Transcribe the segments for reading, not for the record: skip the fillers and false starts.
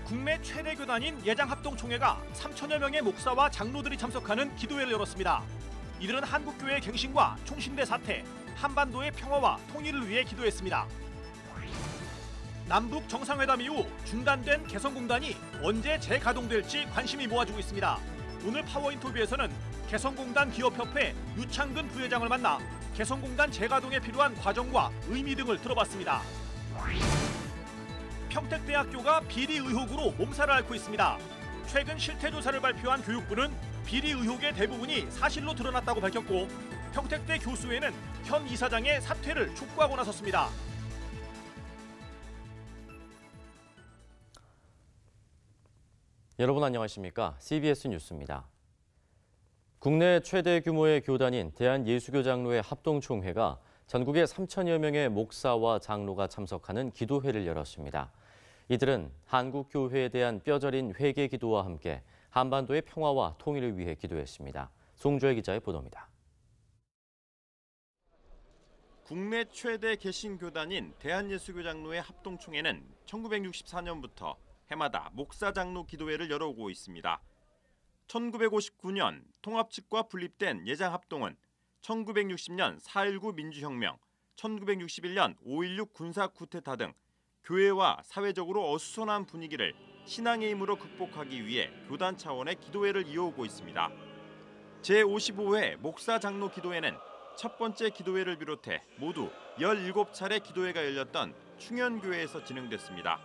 국내 최대 교단인 예장합동총회가 3천여 명의 목사와 장로들이 참석하는 기도회를 열었습니다. 이들은 한국교회 갱신과 총신대 사태, 한반도의 평화와 통일을 위해 기도했습니다. 남북 정상회담 이후 중단된 개성공단이 언제 재가동될지 관심이 모아지고 있습니다. 오늘 파워인터뷰에서는 개성공단 기업협회 유창근 부회장을 만나 개성공단 재가동에 필요한 과정과 의미 등을 들어봤습니다. 평택대학교가 비리 의혹으로 몸살을 앓고 있습니다. 최근 실태조사를 발표한 교육부는 비리 의혹의 대부분이 사실로 드러났다고 밝혔고 평택대 교수회는 현 이사장의 사퇴를 촉구하고 나섰습니다. 여러분 안녕하십니까? CBS 뉴스입니다. 국내 최대 규모의 교단인 대한예수교장로회 합동총회가 전국의 3천여 명의 목사와 장로가 참석하는 기도회를 열었습니다. 이들은 한국교회에 대한 뼈저린 회개 기도와 함께 한반도의 평화와 통일을 위해 기도했습니다. 송주혜 기자의 보도입니다. 국내 최대 개신교단인 대한예수교장로회 합동총회는 1964년부터 해마다 목사장로 기도회를 열어오고 있습니다. 1959년 통합 측과 분립된 예장합동은 1960년 4.19 민주혁명, 1961년 5.16 군사 쿠데타 등 교회와 사회적으로 어수선한 분위기를 신앙의 힘으로 극복하기 위해 교단 차원의 기도회를 이어오고 있습니다. 제55회 목사장로 기도회는 첫 번째 기도회를 비롯해 모두 17차례 기도회가 열렸던 충현교회에서 진행됐습니다.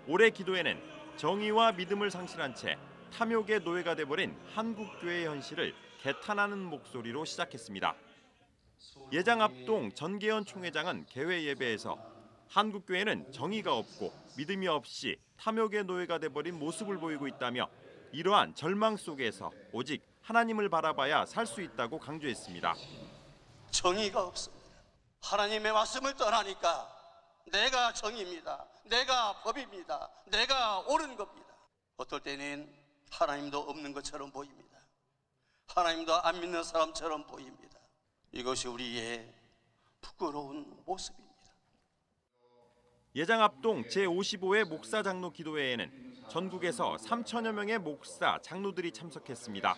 올해 기도회는 정의와 믿음을 상실한 채 탐욕의 노예가 돼버린 한국교회의 현실을 개탄하는 목소리로 시작했습니다. 예장합동 전계현 총회장은 개회 예배에서 한국교회는 정의가 없고 믿음이 없이 탐욕의 노예가 돼버린 모습을 보이고 있다며 이러한 절망 속에서 오직 하나님을 바라봐야 살 수 있다고 강조했습니다. 정의가 없습니다. 하나님의 말씀을 떠나니까 내가 정의입니다. 내가 법입니다. 내가 옳은 겁니다. 어떨 때는 하나님도 없는 것처럼 보입니다. 하나님도 안 믿는 사람처럼 보입니다. 이것이 우리의 부끄러운 모습입니다. 예장합동 제55회 목사장로 기도회에는 전국에서 3천여 명의 목사, 장로들이 참석했습니다.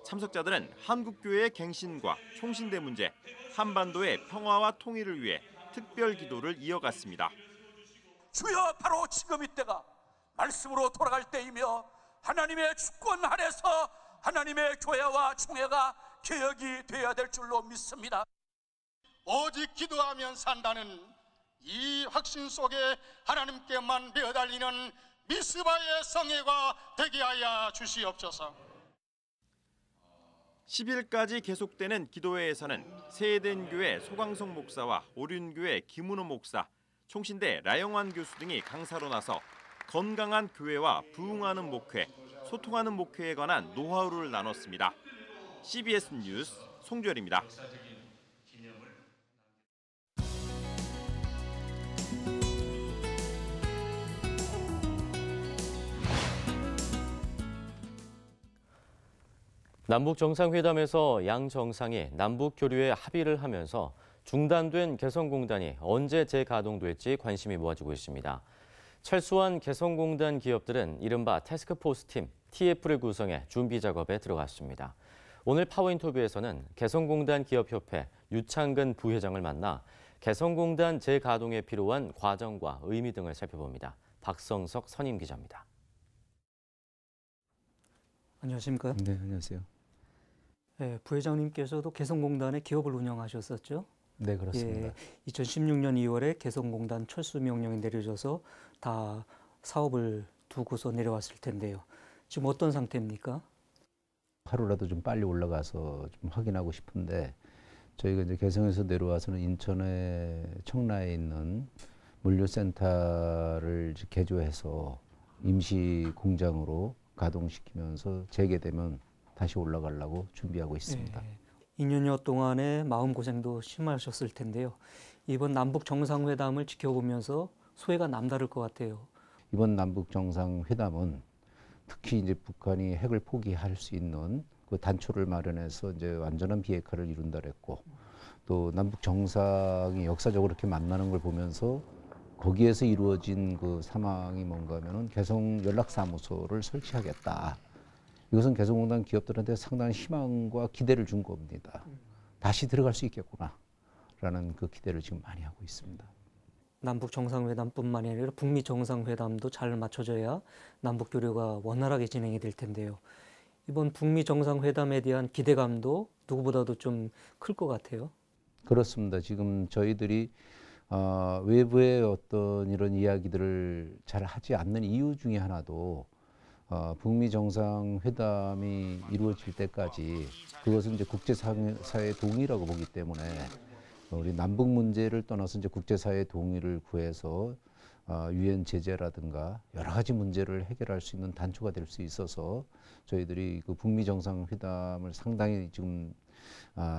참석자들은 한국교회의 갱신과 총신대 문제, 한반도의 평화와 통일을 위해 특별 기도를 이어갔습니다. 주여, 바로 지금 이때가 말씀으로 돌아갈 때이며 하나님의 주권 아래서 하나님의 교회와 총회가 개혁이 되어야 될 줄로 믿습니다. 오직 기도하면 산다는 이 확신 속에 하나님께만 매달리는 미스바의 성회가 되게 하여 주시옵소서. 10일까지 계속되는 기도회에서는 세에덴교회 소광성 목사와 오륜교회 김은호 목사, 총신대 라영환 교수 등이 강사로 나서 건강한 교회와 부흥하는 목회, 소통하는 목회에 관한 노하우를 나눴습니다. CBS 뉴스 송주열입니다. 남북 정상회담에서 양 정상이 남북 교류에 합의를 하면서 중단된 개성공단이 언제 재가동될지 관심이 모아지고 있습니다. 철수한 개성공단 기업들은 이른바 태스크포스 팀 TF를 구성해 준비 작업에 들어갔습니다. 오늘 파워인터뷰에서는 개성공단 기업협회 유창근 부회장을 만나 개성공단 재가동에 필요한 과정과 의미 등을 살펴봅니다. 박성석 선임 기자입니다. 안녕하십니까? 네, 안녕하세요. 네, 부회장님께서도 개성공단의 기업을 운영하셨었죠? 네, 그렇습니다. 예, 2016년 2월에 개성공단 철수 명령이 내려져서 다 사업을 두고서 내려왔을 텐데요. 지금 어떤 상태입니까? 하루라도 좀 빨리 올라가서 좀 확인하고 싶은데 저희가 이제 개성에서 내려와서는 인천의 청라에 있는 물류센터를 개조해서 임시 공장으로 가동시키면서 재개되면 다시 올라가려고 준비하고 있습니다. 예, 2년여 동안의 마음고생도 심하셨을 텐데요. 이번 남북 정상회담을 지켜보면서 소회가 남다를 것 같아요. 이번 남북 정상회담은 특히 이제 북한이 핵을 포기할 수 있는 그 단초를 마련해서 이제 완전한 비핵화를 이룬다 그랬고 또 남북 정상이 역사적으로 이렇게 만나는 걸 보면서 거기에서 이루어진 그 사망이 뭔가 하면은 개성 연락사무소를 설치하겠다. 이것은 개성공단 기업들한테 상당한 희망과 기대를 준 겁니다. 다시 들어갈 수 있겠구나라는 그 기대를 지금 많이 하고 있습니다. 남북 정상회담뿐만이 아니라 북미 정상회담도 잘 맞춰져야 남북 교류가 원활하게 진행이 될 텐데요. 이번 북미 정상회담에 대한 기대감도 누구보다도 좀 클 것 같아요. 그렇습니다. 지금 저희들이 외부의 어떤 이런 이야기들을 잘 하지 않는 이유 중에 하나도 북미 정상회담이 이루어질 때까지 그것은 이제 국제사회의 동의라고 보기 때문에 우리 남북 문제를 떠나서 이제 국제사회의 동의를 구해서 유엔 제재라든가 여러 가지 문제를 해결할 수 있는 단초가 될 수 있어서 저희들이 그 북미 정상회담을 상당히 지금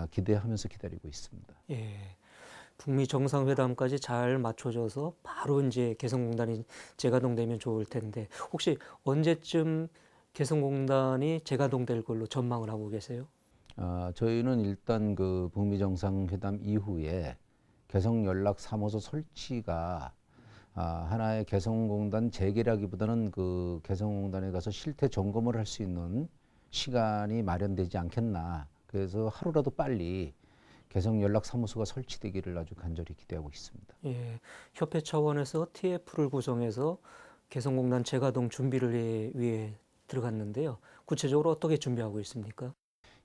기대하면서 기다리고 있습니다. 예, 북미 정상회담까지 잘 맞춰져서 바로 이제 개성공단이 재가동되면 좋을 텐데 혹시 언제쯤 개성공단이 재가동될 걸로 전망을 하고 계세요? 저희는 일단 그 북미 정상회담 이후에 개성연락사무소 설치가 하나의 개성공단 재개라기보다는 그 개성공단에 가서 실태 점검을 할 수 있는 시간이 마련되지 않겠나. 그래서 하루라도 빨리 개성연락사무소가 설치되기를 아주 간절히 기대하고 있습니다. 예, 협회 차원에서 TF를 구성해서 개성공단 재가동 준비를 위해 들어갔는데요. 구체적으로 어떻게 준비하고 있습니까?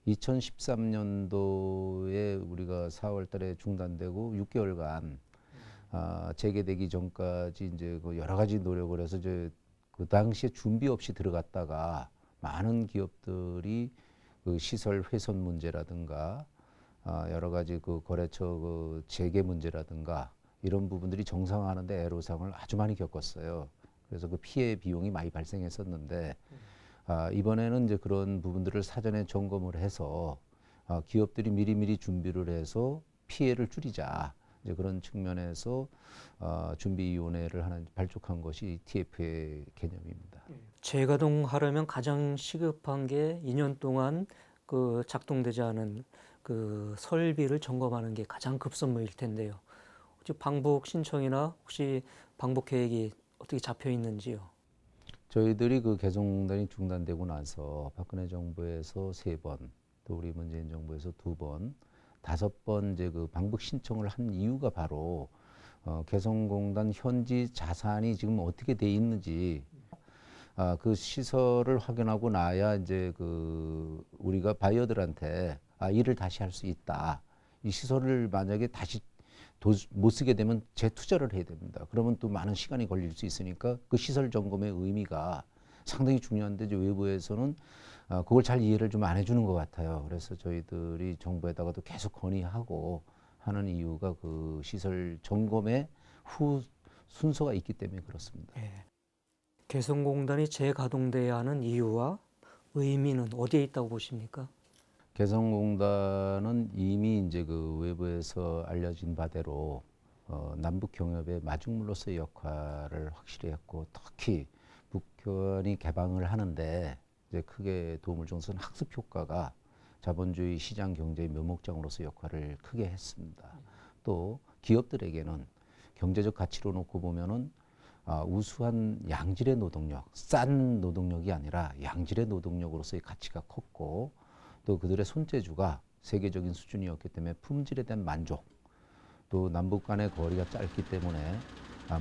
2013년도에 우리가 4월 달에 중단되고 6개월간 재개되기 전까지 이제 그 여러 가지 노력을 해서 이제 그 당시에 준비 없이 들어갔다가 많은 기업들이 그 시설 훼손 문제라든가 여러 가지 그 거래처 그 재개 문제라든가 이런 부분들이 정상화하는데 애로사항을 아주 많이 겪었어요. 그래서 그 피해 비용이 많이 발생했었는데 이번에는 이제 그런 부분들을 사전에 점검을 해서 기업들이 미리미리 준비를 해서 피해를 줄이자. 이제 그런 측면에서 준비위원회를 하나 발족한 것이 TF의 개념입니다. 재가동하려면 가장 시급한 게 2년 동안 그 작동되지 않은 그 설비를 점검하는 게 가장 급선무일 텐데요. 혹시 방북 신청이나 혹시 방북 계획이 어떻게 잡혀 있는지요? 저희들이 그 개성공단이 중단되고 나서 박근혜 정부에서 3번, 또 우리 문재인 정부에서 2번, 5번 이제 그 방북 신청을 한 이유가 바로 개성공단 현지 자산이 지금 어떻게 돼 있는지 그 시설을 확인하고 나야 이제 그 우리가 바이어들한테 일을 다시 할 수 있다. 이 시설을 만약에 다시 못 쓰게 되면 재투자를 해야 됩니다. 그러면 또 많은 시간이 걸릴 수 있으니까 그 시설 점검의 의미가 상당히 중요한데 이제 외부에서는 그걸 잘 이해를 좀 안 해주는 것 같아요. 그래서 저희들이 정부에다가도 계속 건의하고 하는 이유가 그 시설 점검의 후 순서가 있기 때문에 그렇습니다. 네. 개성공단이 재가동돼야 하는 이유와 의미는 어디에 있다고 보십니까? 개성공단은 이미 이제 그 외부에서 알려진 바대로 남북 경협의 마중물로서의 역할을 확실히 했고 특히 북한이 개방을 하는데 이제 크게 도움을 준 것은 학습 효과가 자본주의 시장 경제의 묘목장으로서 역할을 크게 했습니다. 또 기업들에게는 경제적 가치로 놓고 보면은 우수한 양질의 노동력, 싼 노동력이 아니라 양질의 노동력으로서의 가치가 컸고 또 그들의 손재주가 세계적인 수준이었기 때문에 품질에 대한 만족, 또 남북 간의 거리가 짧기 때문에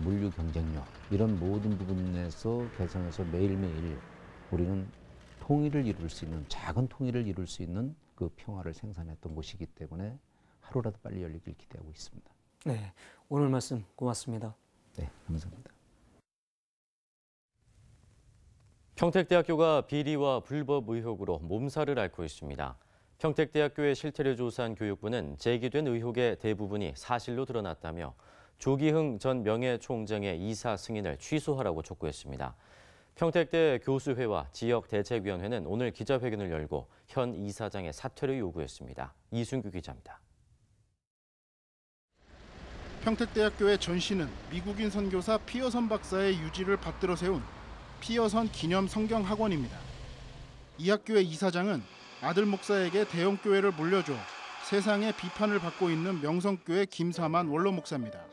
물류 경쟁력 이런 모든 부분에서 개성에서 매일매일 우리는 통일을 이룰 수 있는 작은 통일을 이룰 수 있는 그 평화를 생산했던 곳이기 때문에 하루라도 빨리 열리길 기대하고 있습니다. 네, 오늘 말씀 고맙습니다. 네, 감사합니다. 평택대학교가 비리와 불법 의혹으로 몸살을 앓고 있습니다. 평택대학교의 실태를 조사한 교육부는 제기된 의혹의 대부분이 사실로 드러났다며 조기흥 전 명예총장의 이사 승인을 취소하라고 촉구했습니다. 평택대 교수회와 지역대책위원회는 오늘 기자회견을 열고 현 이사장의 사퇴를 요구했습니다. 이순규 기자입니다. 평택대학교의 전시는 미국인 선교사 피어선 박사의 유지를 받들어 세운 피어선 기념 성경 학원입니다. 이 학교의 이사장은 아들 목사에게 대형 교회를 물려줘 세상의 비판을 받고 있는 명성교회 김사만 원로 목사입니다.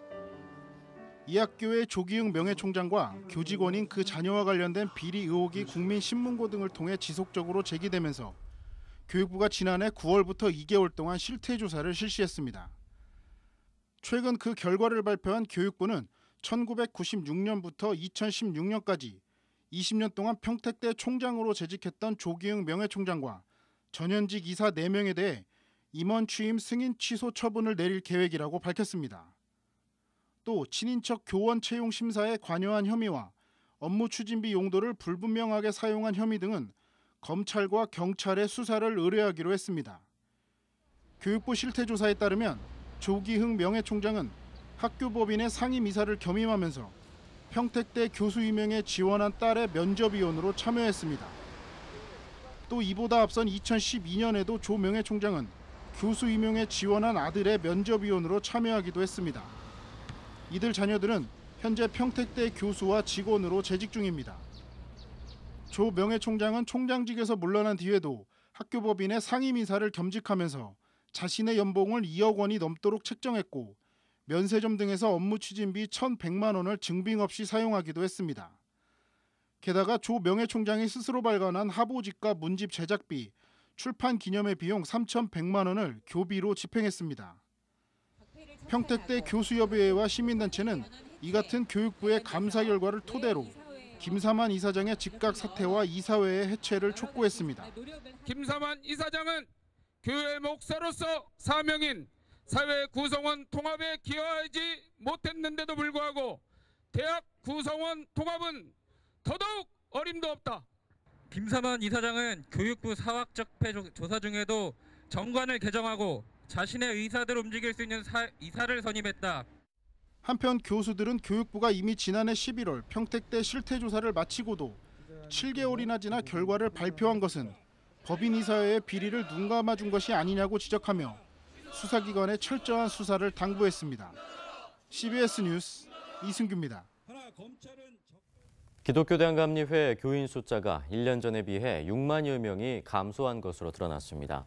이 학교의 조기흥 명예총장과 교직원인 그 자녀와 관련된 비리 의혹이 국민신문고 등을 통해 지속적으로 제기되면서 교육부가 지난해 9월부터 2개월 동안 실태조사를 실시했습니다. 최근 그 결과를 발표한 교육부는 1996년부터 2016년까지 20년 동안 평택대 총장으로 재직했던 조기흥 명예총장과 전현직 이사 4명에 대해 임원 취임 승인 취소 처분을 내릴 계획이라고 밝혔습니다. 또 친인척 교원 채용 심사에 관여한 혐의와 업무 추진비 용도를 불분명하게 사용한 혐의 등은 검찰과 경찰의 수사를 의뢰하기로 했습니다. 교육부 실태조사에 따르면 조기흥 명예총장은 학교법인의 상임이사를 겸임하면서 평택대 교수 임명에 지원한 딸의 면접위원으로 참여했습니다. 또 이보다 앞선 2012년에도 조 명예총장은 교수 임명에 지원한 아들의 면접위원으로 참여하기도 했습니다. 이들 자녀들은 현재 평택대 교수와 직원으로 재직 중입니다. 조 명예총장은 총장직에서 물러난 뒤에도 학교법인의 상임이사를 겸직하면서 자신의 연봉을 2억 원이 넘도록 책정했고 면세점 등에서 업무 추진비 1,100만 원을 증빙 없이 사용하기도 했습니다. 게다가 조 명예총장이 스스로 발간한 하보집과 문집 제작비, 출판 기념회 비용 3,100만 원을 교비로 집행했습니다. 평택대 교수협의회와 시민단체는 이 같은 교육부의 감사 결과를 토대로 김사만 이사장의 즉각 사퇴와 이사회의 해체를 촉구했습니다. 김사만 이사장은 교회 목사로서 사명인 사회 구성원 통합에 기여하지 못했는데도 불구하고 대학 구성원 통합은 더더욱 어림도 없다. 김사만 이사장은 교육부 사학적폐 조사 중에도 정관을 개정하고 자신의 의사대로 움직일 수 있는 이사를 선임했다. 한편 교수들은 교육부가 이미 지난해 11월 평택대 실태조사를 마치고도 7개월이나 지나 결과를 발표한 것은 법인 이사회의 비리를 눈감아준 것이 아니냐고 지적하며 수사기관의 철저한 수사를 당부했습니다. CBS 뉴스 이승규입니다. 기독교 대한감리회 교인 숫자가 1년 전에 비해 6만여 명이 감소한 것으로 드러났습니다.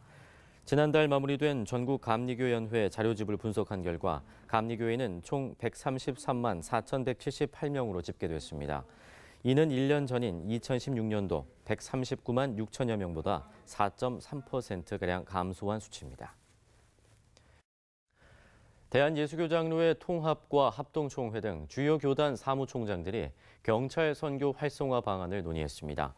지난달 마무리된 전국감리교연회 자료집을 분석한 결과 감리교인은 총 133만 4,178명으로 집계됐습니다. 이는 1년 전인 2016년도 139만 6천여 명보다 4.3%가량 감소한 수치입니다. 대한예수교장로회 통합과 합동총회 등 주요 교단 사무총장들이 경찰 선교 활성화 방안을 논의했습니다.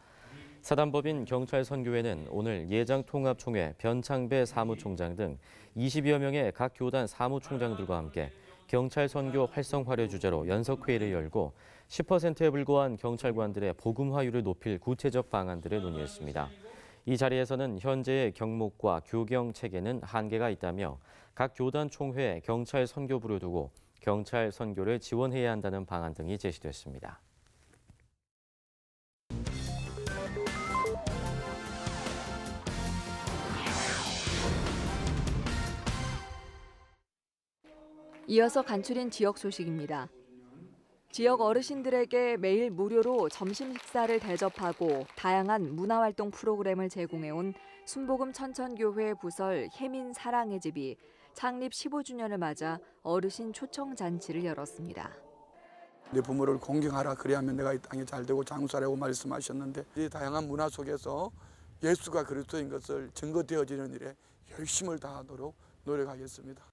사단법인 경찰선교회는 오늘 예장통합총회 변창배 사무총장 등 20여 명의 각 교단 사무총장들과 함께 경찰 선교 활성화를 주제로 연석회의를 열고 10%에 불과한 경찰관들의 복음화율을 높일 구체적 방안들을 논의했습니다. 이 자리에서는 현재의 경목과 교경 체계는 한계가 있다며 각 교단 총회에 경찰 선교부를 두고 경찰 선교를 지원해야 한다는 방안 등이 제시됐습니다. 이어서 간추린 지역 소식입니다. 지역 어르신들에게 매일 무료로 점심 식사를 대접하고 다양한 문화활동 프로그램을 제공해온 순복음 천천교회 부설 혜민 사랑의 집이 창립 15주년을 맞아 어르신 초청 잔치를 열었습니다. 내 부모를 공경하라 그래야만 내가 이 땅에 잘 되고 장수하라고 말씀하셨는데 이 다양한 문화 속에서 예수가 그리스도인 것을 증거되어지는 일에 열심을 다하도록 노력하겠습니다.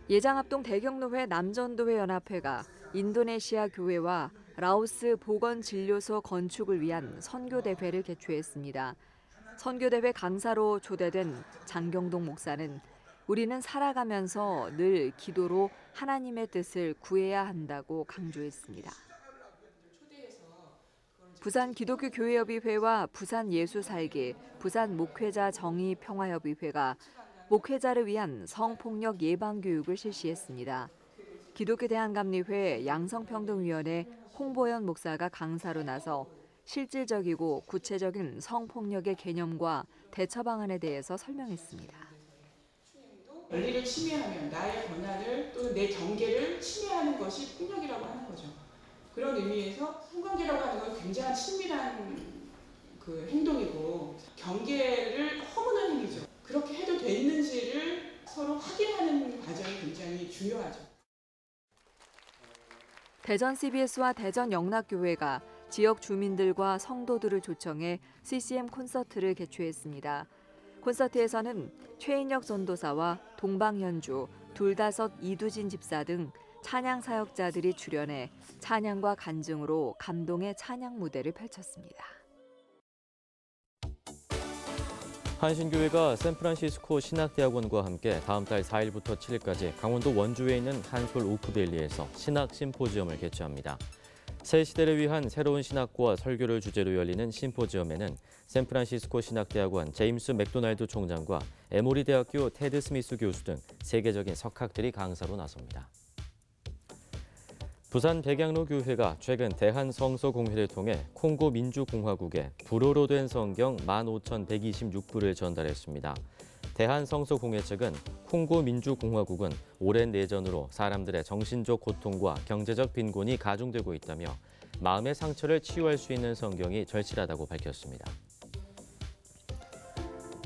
예장합동 대경로회 남전도회 연합회가 인도네시아 교회와 라오스 보건진료소 건축을 위한 선교대회를 개최했습니다. 선교대회 강사로 초대된 장경동 목사는 우리는 살아가면서 늘 기도로 하나님의 뜻을 구해야 한다고 강조했습니다. 부산 기독교 교회협의회와 부산 예수살기, 부산 목회자 정의평화협의회가 목회자를 위한 성폭력 예방 교육을 실시했습니다. 기독교 대한감리회 양성평등위원회 홍보연 목사가 강사로 나서 실질적이고 구체적인 성폭력의 개념과 대처 방안에 대해서 설명했습니다. 권리를 침해하면 나의 권한을 또는 내 경계를 침해하는 것이 폭력이라고 하는 거죠. 그런 의미에서 성관계라고 하는 건 굉장히 친밀한 행동이고 경계를 허무는 행위죠. 그렇게 해도 되는지를 서로 확인하는 과정이 굉장히 중요하죠. 대전 CBS와 대전 영락교회가 지역 주민들과 성도들을 초청해 CCM 콘서트를 개최했습니다. 콘서트에서는 최인혁 전도사와 동방현주, 둘다섯 이두진 집사 등 찬양 사역자들이 출연해 찬양과 간증으로 감동의 찬양 무대를 펼쳤습니다. 한신교회가 샌프란시스코 신학대학원과 함께 다음 달 4일부터 7일까지 강원도 원주에 있는 한솔 오크밸리에서 신학 심포지엄을 개최합니다. 새 시대를 위한 새로운 신학과 설교를 주제로 열리는 심포지엄에는 샌프란시스코 신학대학원 제임스 맥도날드 총장과 에모리 대학교 테드 스미스 교수 등 세계적인 석학들이 강사로 나섭니다. 부산 백양로 교회가 최근 대한성서공회를 통해 콩고 민주공화국에 불어로 된 성경 15,126부를 전달했습니다. 대한성서공회 측은 콩고 민주공화국은 오랜 내전으로 사람들의 정신적 고통과 경제적 빈곤이 가중되고 있다며 마음의 상처를 치유할 수 있는 성경이 절실하다고 밝혔습니다.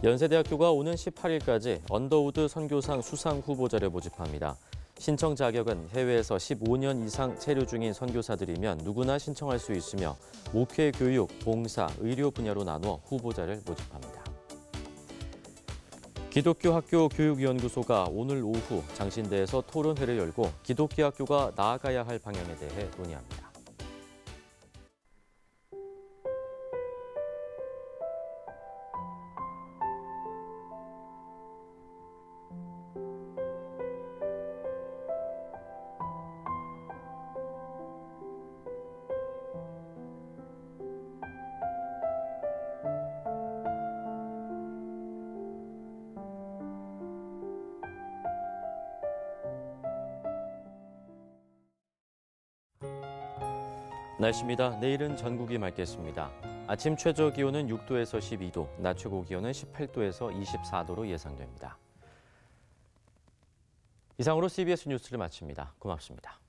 연세대학교가 오는 18일까지 언더우드 선교상 수상 후보자를 모집합니다. 신청 자격은 해외에서 15년 이상 체류 중인 선교사들이면 누구나 신청할 수 있으며 목회, 교육, 봉사, 의료 분야로 나누어 후보자를 모집합니다. 기독교 학교 교육연구소가 오늘 오후 장신대에서 토론회를 열고 기독교 학교가 나아가야 할 방향에 대해 논의합니다. 날씨입니다. 내일은 전국이 맑겠습니다. 아침 최저 기온은 6도에서 12도, 낮 최고 기온은 18도에서 24도로 예상됩니다. 이상으로 CBS 뉴스를 마칩니다. 고맙습니다.